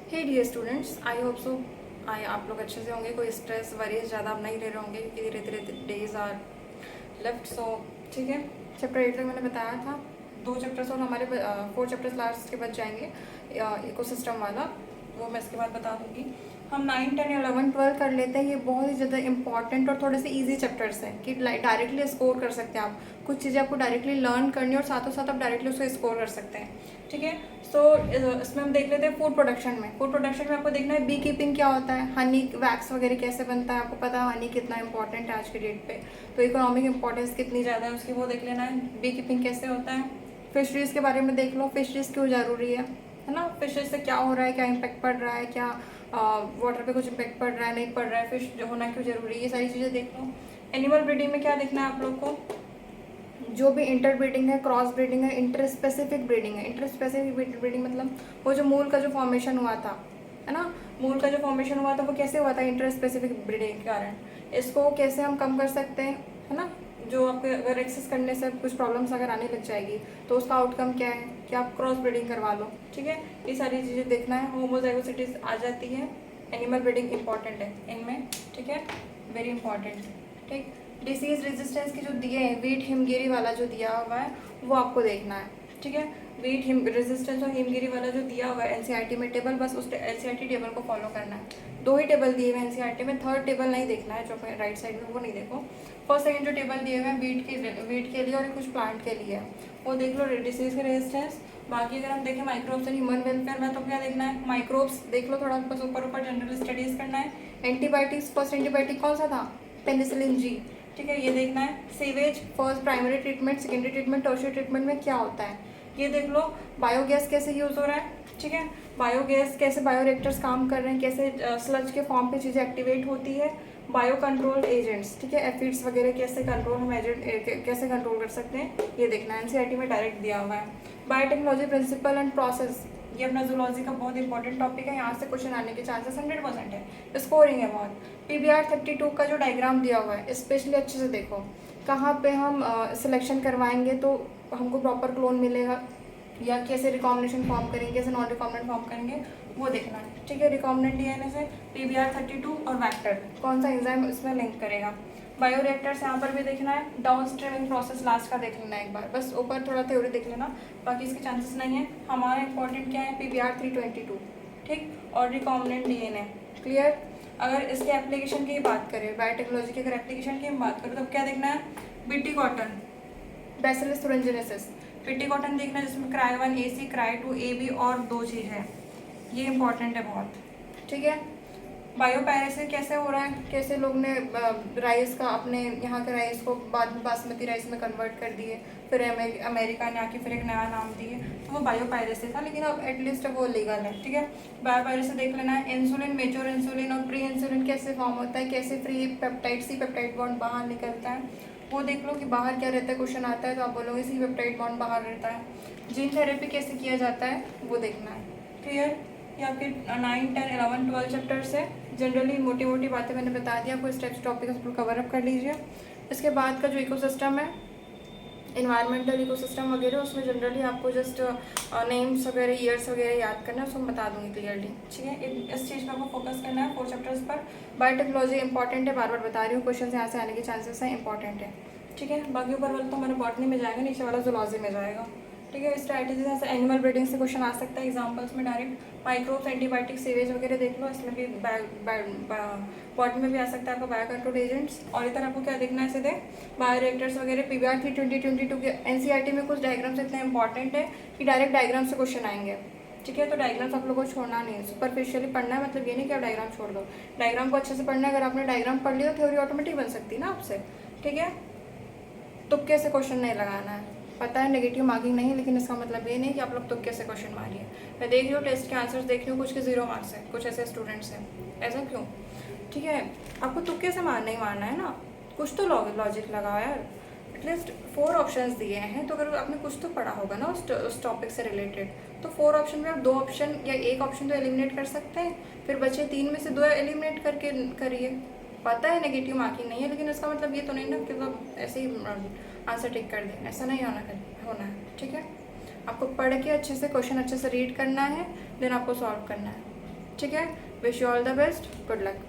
Hey dear students, I hope so आप लोग अच्छे से होंगे। कोई स्ट्रेस वरीज ज़्यादा आप नहीं ले रहे होंगे क्योंकि धीरे धीरे डेज आर लेफ्ट। सो ठीक है, चैप्टर 8 तक मैंने बताया था। 2 चैप्टर्स और हमारे 4 चैप्टर्स लास्ट के बच जाएंगे इकोसिस्टम वाला, वो मैं इसके बाद बता दूंगी। हम 9, 10, 11, 12 कर लेते हैं। ये बहुत ही ज़्यादा इंपॉर्टेंट और थोड़े से इजी चैप्टर्स हैं कि डायरेक्टली स्कोर कर सकते हैं आप। कुछ चीज़ें आपको डायरेक्टली लर्न करनी है और साथों साथ आप डायरेक्टली उसको स्कोर कर सकते हैं। ठीक है, सो इसमें हम देख लेते हैं फूड प्रोडक्शन में। फूड प्रोडक्शन में आपको देखना है बी कीपिंग क्या होता है, हनी वैक्स वगैरह कैसे बनता है। आपको पता है हनी कितना इंपॉर्टेंट है आज के डेट पे, तो इकोनॉमिक इंपॉर्टेंस कितनी ज़्यादा है उसकी, वो देख लेना है। बी कीपिंग कैसे होता है। फिशरीज़ के बारे में देख लो, फिशरीज़ क्यों ज़रूरी है ना। फिशेज से क्या हो रहा है, क्या इम्पैक्ट पड़ रहा है, क्या वाटर पे कुछ इम्पैक्ट पड़ रहा है, नहीं पड़ रहा है, फिश जो होना क्यों ज़रूरी है, ये सारी चीज़ें देख लो। एनिमल ब्रीडिंग में क्या देखना है आप लोग को, जो भी इंटर ब्रीडिंग है, क्रॉस ब्रीडिंग है, इंटर स्पेसिफिक ब्रीडिंग है। इंटर स्पेसिफिक ब्रीडिंग मतलब वो जो मूल का जो फॉर्मेशन हुआ था, है ना, मूल का जो फॉर्मेशन हुआ था वो कैसे हुआ था, इंटर स्पेसिफिक ब्रीडिंग के कारण। इसको कैसे हम कम कर सकते हैं, है ना। जो आपके अगर एक्सेस करने से कुछ प्रॉब्लम्स अगर आने लग जाएगी तो उसका आउटकम क्या है कि आप क्रॉस ब्रीडिंग करवा लो। ठीक है, ये सारी चीज़ें देखना है। होमोजाइगोसिटीज आ जाती है, एनिमल ब्रीडिंग इंपॉर्टेंट है इनमें। ठीक है, वेरी इंपॉर्टेंट। ठीक, डिसीज रेजिस्टेंस के जो दिए हैं, वीट हिमगिरी वाला जो दिया हुआ है वो आपको देखना है। ठीक है, वीट हिम रेजिस्टेंस और हिमगिरी वाला जो दिया हुआ है एनसीईआरटी में टेबल, बस उस एनसीईआरटी टेबल को फॉलो करना है। 2 ही टेबल दिए हुए हैं एनसीईआरटी में, थर्ड टेबल नहीं देखना है जो राइट साइड में, वो नहीं देखो। फर्स्ट सेकंड जो टेबल दिए हुए हैं वीट के लिए और कुछ प्लांट के लिए है, वो देख लो, डिसीज के रेजिस्टेंस। बाकी अगर हम देखें माइक्रोब्स एंड ह्यूमन वेलफेयर में, तो क्या देखना है, माइक्रोब्स देख लो थोड़ा, बस ऊपर ऊपर जनरल स्टडीज करना है। एंटीबायोटिक्स, फर्स्ट एंटीबायोटिक कौन सा था, पेनिसिलिन जी। ठीक है, ये देखना है। Sewage, first primary treatment, secondary treatment, tertiary treatment में क्या होता है, ये देख लो। बायोगैस कैसे यूज़ हो रहा है, ठीक है, बायोगैस कैसे बायोरिएक्टर्स काम कर रहे हैं, कैसे स्लज के फॉर्म पे चीज़ें एक्टिवेट होती है। बायो कंट्रोल एजेंट्स, ठीक है, एफिड्स वगैरह कैसे कंट्रोल हम एजेंट कैसे कंट्रोल कर सकते हैं, ये देखना है। एनसीईआरटी में डायरेक्ट दिया हुआ है। बायोटेक्नोलॉजी प्रिंसिपल एंड प्रोसेस, ये अपना जूलॉजी का बहुत इंपॉर्टेंट टॉपिक है। यहाँ से क्वेश्चन आने के चांसेस 100% है, स्कोरिंग है बहुत। PBR 32 का जो डायग्राम दिया हुआ है स्पेशली अच्छे से देखो, कहाँ पे हम सिलेक्शन करवाएंगे तो हमको प्रॉपर क्लोन मिलेगा, या कैसे रिकॉम्बिनेशन फॉर्म करेंगे, कैसे नॉन रिकॉम्बिनेंट फॉर्म करेंगे, वो देखना है। ठीक है, रिकॉम्बिनेंट डीएनए से PBR 32 और वेक्टर कौन सा एंजाइम इसमें लिंक करेगा। बायोरिएक्टर्स यहाँ पर भी देखना है। डाउन स्ट्रीमिंग प्रोसेस लास्ट का देख लेना एक बार, बस ऊपर थोड़ा थ्योरी देख लेना, बाकी इसके चांसेस नहीं है। हमारा इंपॉर्टेंट क्या है, PBR 322, ठीक, और रिकॉम्बिनेंट डीएनए। क्लियर। अगर इसके एप्लीकेशन की बात करें, बायोटेक्नोलॉजी की अगर एप्लीकेशन की बात करें, तो क्या देखना है, BT cotton, bacillus thuringiensis, BT cotton देखना है जिसमें क्राई 1 AC, क्राई 2 AB और 2 चीज़ है, ये इंपॉर्टेंट है बहुत। ठीक है, बायोपायरेसी कैसे हो रहा है, कैसे लोग ने राइस का, अपने यहाँ के राइस को बाद में बासमती राइस में कन्वर्ट कर दिए, फिर अमेरिका ने आके फिर एक नया नाम दिए, तो वो बायोपायरेसी था, लेकिन अब एटलीस्ट वो लीगल है। ठीक है, बायोपायरेसी देख लेना है। इंसुलिन, मेच्योर इंसुलिन और प्री इंसुलिन कैसे फॉर्म होता है, कैसे free peptide C peptide bond बाहर निकलता है, वो देख लो कि बाहर क्या रहता है। क्वेश्चन आता है तो आप बोलोगे सी पेप्टाइड बॉन्ड बाहर रहता है। जीन थेरेपी कैसे किया जाता है, वो देखना है। क्लियर, ये आपके 9, 10, 11, 12 चैप्टर्स है। जनरली मोटी मोटी बातें मैंने बता दिया आपको, इस टाइप से टॉपिक उसको कवर अप कर लीजिए। इसके बाद का जो इकोसिस्टम है, इन्वायरमेंटल इकोसिस्टम वगैरह, उसमें जनरली आपको जस्ट नेम्स वगैरह, ईयर्स वगैरह याद करना है, उसको मैं बता दूंगी क्लियरली। ठीक है, इस चीज़ पर आपको फोकस करना है 4 चैप्टर्स पर। बायोटेक्नोलॉजी इंपॉर्टेंट है, बार बार बता रही हूँ, क्वेश्चन यहाँ से आने के चांसेस हैं, इंपॉर्टेंट है। ठीक है, बाकी ऊपर वाला तो हमारा बॉटनी में जाएगा, नीचे वाला जूलॉजी में जाएगा। ठीक है, स्ट्रैटेजी जैसे एनिमल ब्रीडिंग से क्वेश्चन आ सकता है एग्जांपल्स में डायरेक्ट। माइक्रोब्स, एंटीबायोटिक, सीवेज वगैरह देख लो, इसमें भी बॉटनी में भी आ सकता है आपको बायो कंट्रोल एजेंट्स। और इधर आपको क्या देखना है सीधे, बायोरिएक्टर्स वगैरह। PBR 2022 के एनसीईआरटी में कुछ डायग्राम्स इतने इंपॉर्टेंट है कि डायरेक्ट डायग्राम से क्वेश्चन आएंगे। ठीक है, तो डायग्राम्स आप लोगों को छोड़ना नहीं है, सुपरफिशियली पढ़ना है, मतलब ये नहीं कि आप डायग्राम छोड़ दो, डायग्राम को अच्छे से पढ़ना है। अगर आपने डायग्राम पढ़ लिया तो थ्योरी ऑटोमेटिक बन सकती है ना आपसे। ठीक है, तुक्के से क्वेश्चन नहीं लगाना है। पता है नेगेटिव मार्किंग नहीं, लेकिन इसका मतलब ये नहीं कि आप लोग तुक्के से क्वेश्चन मारिए। मैं देख रही हूँ टेस्ट के आंसर्स देख रही हूँ, कुछ के 0 मार्क्स है, कुछ ऐसे स्टूडेंट्स हैं, ऐसा क्यों। ठीक है, आपको तुक्के से नहीं मारना है ना, कुछ तो लॉजिक लगाओ यार। एटलीस्ट 4 ऑप्शंस दिए हैं, तो अगर आपने कुछ तो पढ़ा होगा ना उस टॉपिक से रिलेटेड, तो 4 ऑप्शन में आप 2 ऑप्शन या 1 ऑप्शन तो एलिमिनेट कर सकते हैं, फिर बचे 3 में से 2 एलिमिनेट करके करिए। पता है नेगेटिव मार्किंग नहीं है, लेकिन इसका मतलब ये तो नहीं ना कि मतलब ऐसे ही आंसर टिक कर दें, ऐसा नहीं होना है। ठीक है, आपको पढ़ के अच्छे से क्वेश्चन अच्छे से रीड करना है, देन आपको सॉल्व करना है। ठीक है, wish you all the best, good luck.